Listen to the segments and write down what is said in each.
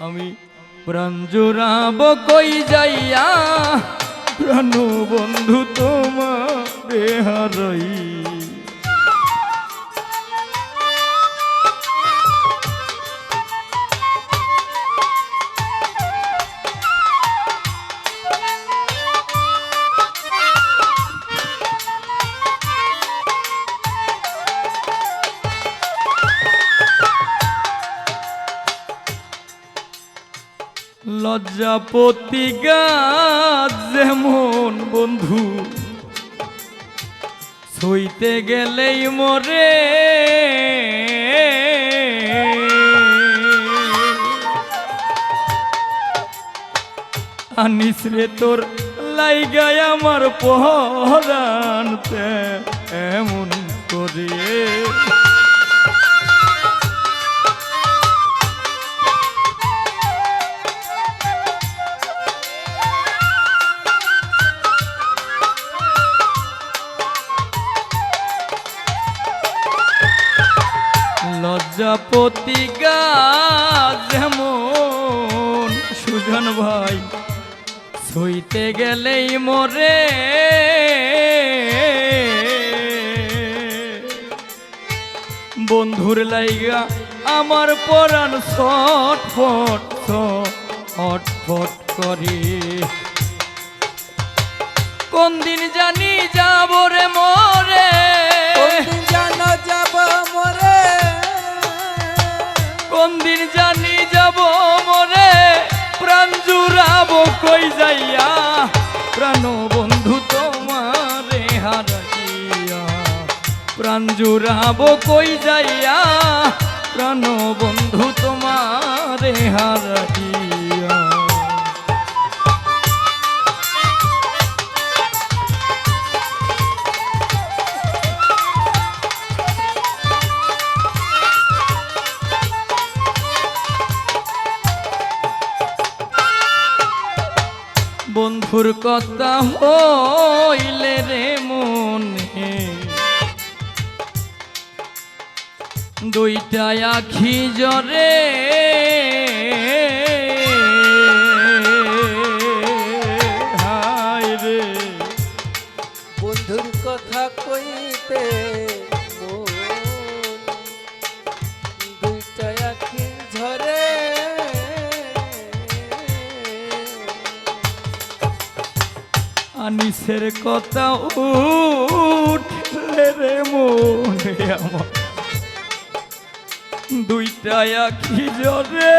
আমি প্রাণ জুড়াব কই যাইয়া প্রাণ বন্ধু তোমারে হারাই। লজ্জাপতি গাছ যেমন বন্ধু ছুঁইতে গেলেই মরে, আনিস রে তোর লাইগায় আমার পহরানতে এমন করে। লজ্জাপতি গাছ যেমন সুজন ভাই ছুঁইতে গেলেই মরে, বন্ধুর লাইগা আমার পরাণ ছটফট ছটফট করে। কোন দিন জানি যাব রে মরে, কোন দিন জানি যাব মরে, প্রাণ জুড়াবো কই যাইয়া প্রাণ বন্ধু তোমারে হারাইয়া। প্রাণ জুড়াবো কই যাইয়া প্রাণ বন্ধু তোমারে হারাইয়া। বন্ধুর কথা হইলে রে মনে দুইটা আখি জরে, হায় রে বন্ধুর কথা কইতে দুইটা আখি ঝরে। আনিসের কথা উঠলে রে মনে আমার দুইটা আখি জরে,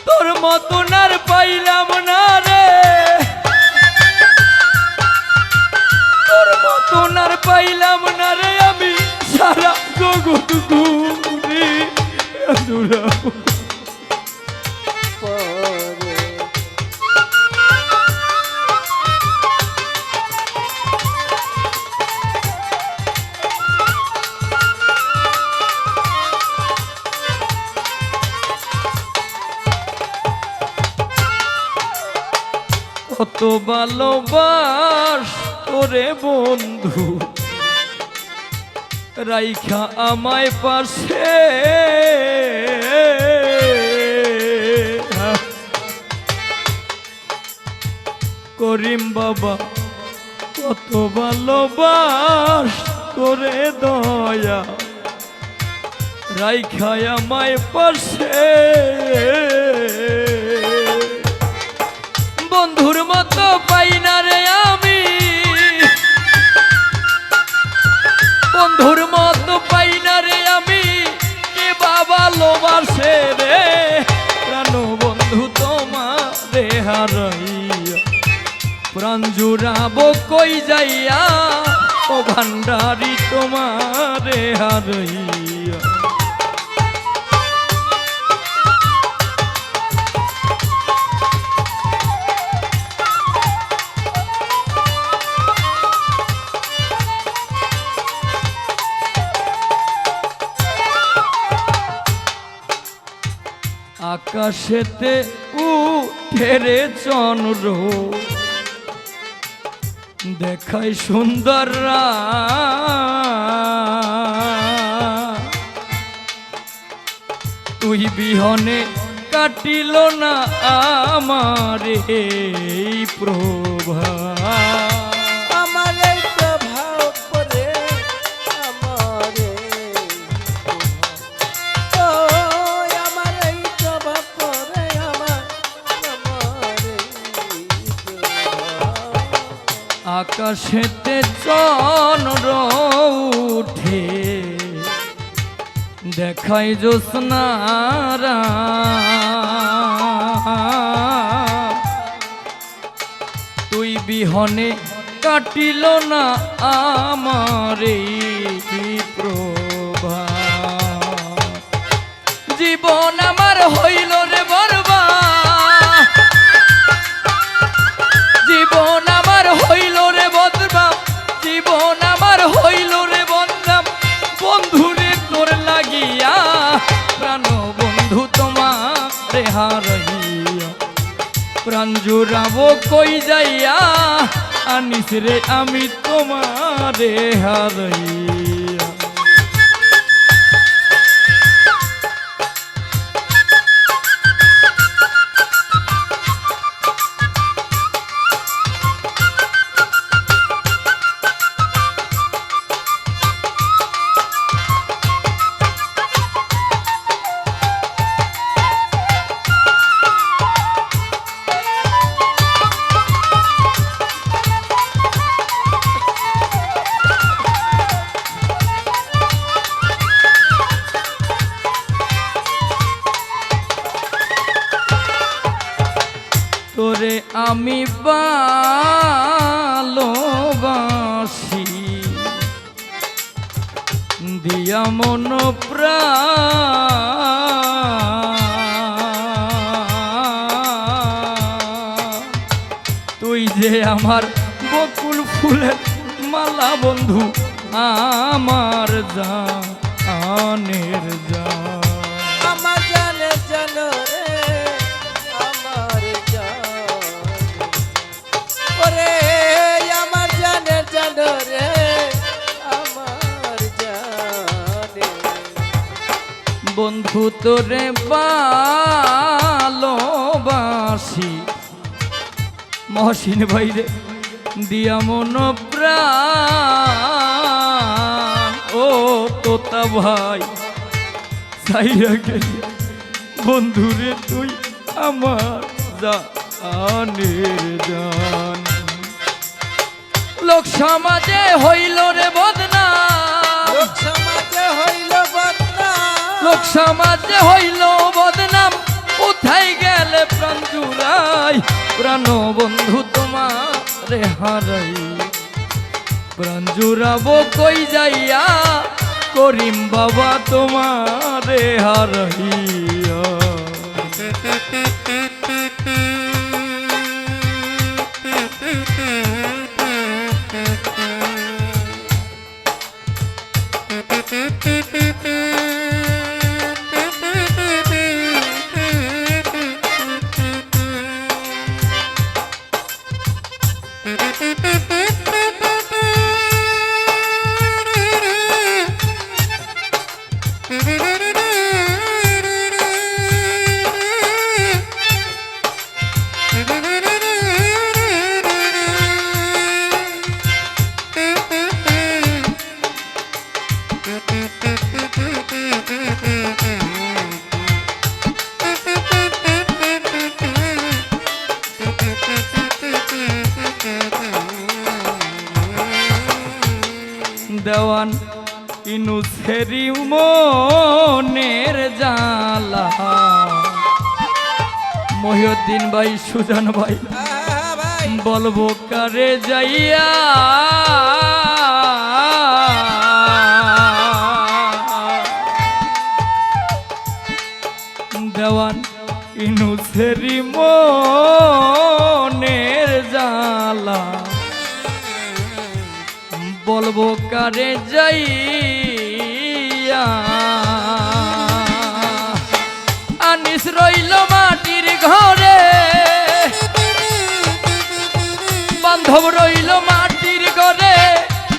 তোর মতন আর পাইলাম না রে, তোর মতন আর পাইলাম না রে, আমি সারা জগৎ ঘুরি দূরাবো। কত ভালোবাস তোরে বন্ধু রাইখা আমায় পাশে, করিম বাবা কত ভালোবাস তোরে দয়া রাইখা আমায় পাশে। বন্ধুর মতো পাই না রে আমি, বন্ধুর মতো পাই না রে আমি, কে বাবা লোবাসে রে প্রাণ বন্ধু তোমারে হারাইয়া। প্রাণ জুড়াবো কই যাইয়া ও ভান্ডারি তোমারে হারাইয়া। আকাশেতে উঠে রে চন্দ্র দেখায় সুন্দর রাত, তুই বিহনে কাটিল না আমার এই প্রভা আমার এই প্রভাব পরে আমার ও আমার এই প্রভাব পরে আমার আকাশেতে চন্দ্র উঠে দেখাই জ্যোৎস্নারা তুই বিহনে কাটিল না আমার এই প্রভা জীবন আমার হইল রে বরবাদ জীবন আমার হইল রে বদনাম জীবন আমার হইল রে বদনাম বন্ধুরে তোর লাগিয়া প্রাণ বন্ধু তোমারে হারাইয়া প্রাণ জুড়াবো কই যাইয়া আনিস রে আমি তোমারে হারাইয়া তোরে আমি ভালোবাসি দিয়া মন প্রাণ তুই যে আমার বকুল ফুলের মালা বন্ধু আমার জানের জান আমার জানে জানো রে আমার জান ওরে আমার জানে জানো রে আমার জানে বন্ধু তোরে ভালোবাসি মহসিন ভাইরে দিয়া মন প্রাণ ও তোতা ভাই সাইরা গেলি বন্ধুরে তুই আমার জানের জান লোক সমাজে হইল রে বদনাম লোক সমাজে হইল বদনাম লোক সমাজে হইল বদনাম কোথায় গেলে প্রাণ জুড়াই প্রাণ বন্ধু তোমারে হারাই প্রাণ জুড়াবো কই যাইয়া করিম বাবা তোমারে হারাইয়া দেওয়ান ইনুসেরি মনের জালা মহিউদ্দিন ভাই সুজান ভাই ভাই বলবো কারে যাইয়া দেওয়ান ইনুসেরি মনের জালা বলবো কারে যাইয়া আনিস রইল মাটির ঘরে বান্ধব রইল মাটির ঘরে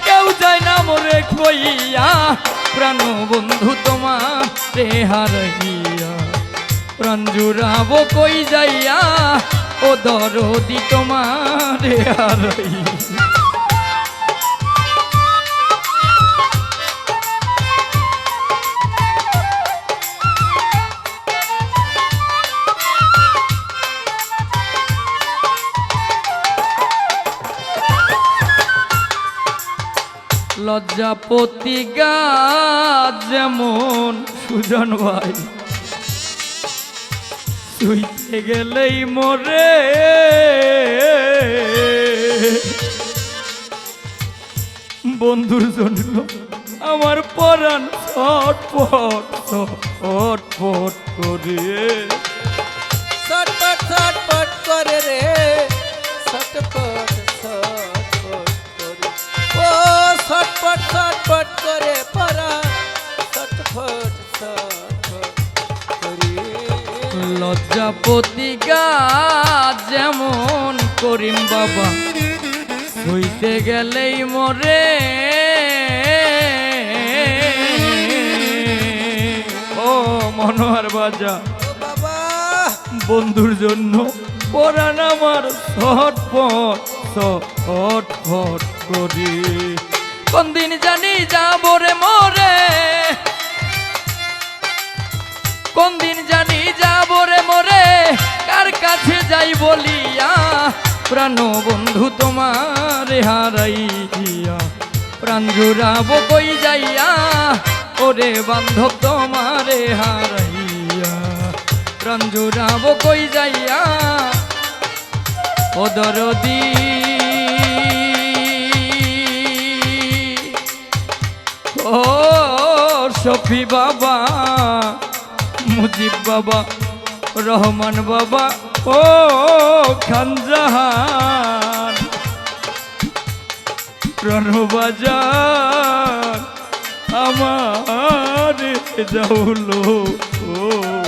কেউ যায় না মোরে কইয়া প্রাণ বন্ধু তোমারে হারাইয়া প্রাণ জুড়াবো কই যাইয়া ও দরদি তোমারে হারাই লজ্জাপতি গাছ যেমন সুজন ভাই শুইতে গেলেই মরে বন্ধুর জন্য আমার পরাণ ছটফট ছটফট করে ছটপট ছটপট করে রে ছটপট ছটপট করে ও ছটপট ছটপট করে পরা ছটপট ছটপট করে লজ্জাপতি গাছ যেমন করিম বাবা শুইতে গেলেই মরে ও মনোহর বাজা ও বাবা বন্ধুর জন্য পরাণ আমার ছটফট ছটফট করি কোন দিন জানি যাব রে মরে কোন দিন জানি যাব রে মরে কার কাছে যাই বলিয়া প্রাণ বন্ধু তোমারে হারাইয়া প্রাণ জুড়াবো কই যাইয়া ওরে বান্ধব তোমারে হারাইয়া প্রাণ জুড়াবো কই যাইয়া ও দরদি ও শফি বাবা মুজিব বাবা রহমান বাবা ও খানজাহান প্রণবাজার আমার যাওলো ও